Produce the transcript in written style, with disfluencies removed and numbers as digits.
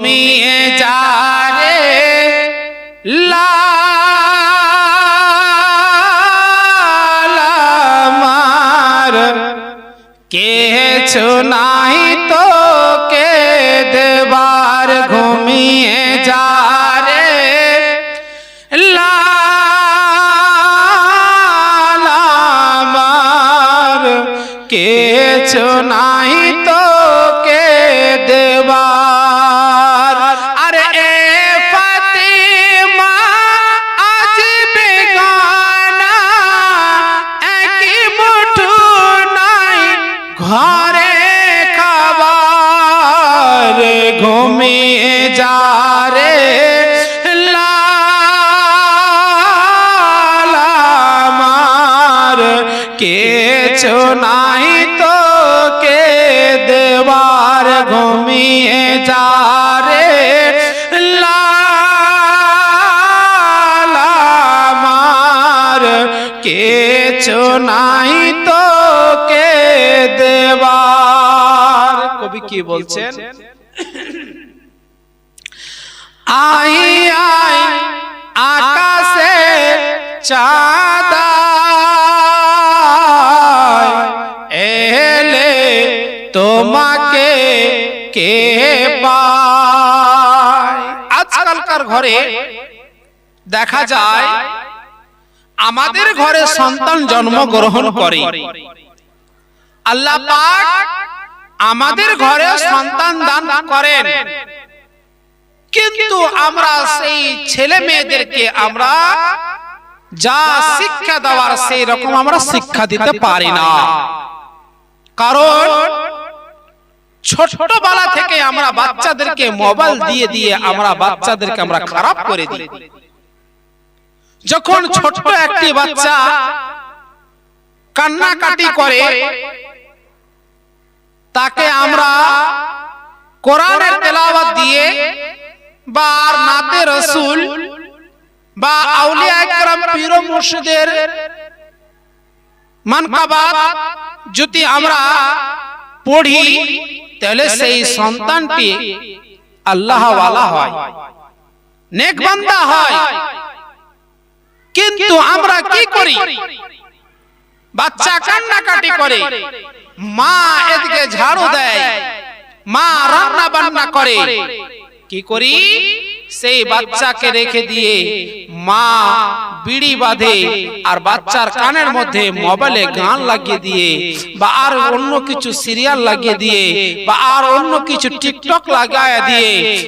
ঘুমিয়ে যা রে লালা আমার, কেছো নাই তো কে দেবার, ঘুমিয়ে যা রে লালা আমার, কেছো নাই তো কে দেবার। আরে এ ফাতিমা আজ বেগানা, একই মুঠো নাই ঘরে খাবার, ঘুমিয়ে যা রে লালা আমার, কেছো নাই তো কে দেবার, ঘুমিয়ে যা রে লালা আমার, কেছো নাই তো কে দেবার। কবি কি বলছেন? আই আই আকাশে চাঁদ এলে তোমাকে কে পায়। আজকালকার ঘরে দেখা যায় আমাদের ঘরে সন্তান জন্মগ্রহণ করে, আল্লাহ পাক আমাদের ঘরে সন্তান দান করেন, কিন্তু আমরা সেই ছেলে মেয়েদেরকে আমরা যা শিক্ষা দেওয়ার সেই রকম আমরা শিক্ষা দিতে পারি না। কারণ ছোটবেলা থেকে আমরা বাচ্চাদেরকে মোবাইল দিয়ে দিয়ে আমরা বাচ্চাদেরকে আমরা খারাপ করে দিই। যখন ছোট্ট একটি বাচ্চা কান্নাকাটি করে, তাকে আমরা কোরআনের তেলাওয়াত দিয়ে বা নাতে রাসূল বা আউলিয়া একরাম পীর ও মুর্শিদের মানকাবাত যদি আমরা পড়ি, তাহলে সেই সন্তানটি আল্লাহ ওয়ালা হয়, নেক বান্দা হয়। কিন্তু আমরা কি করি? বাচ্চা কান্নাকাটি করে, মা এদিকে ঝাড়ু দেয়, মা রান্না বান্না করে, কি করি? সেই বাচ্চাকে রেখে দিয়ে মা বিড়ি বাঁধে আর বাচ্চার কানের মধ্যে মোবাইলে গান লাগিয়ে দিয়ে বা আর অন্য কিছু সিরিয়াল লাগিয়ে দিয়ে বা আর অন্য কিছু টিকটক লাগায় দিয়ে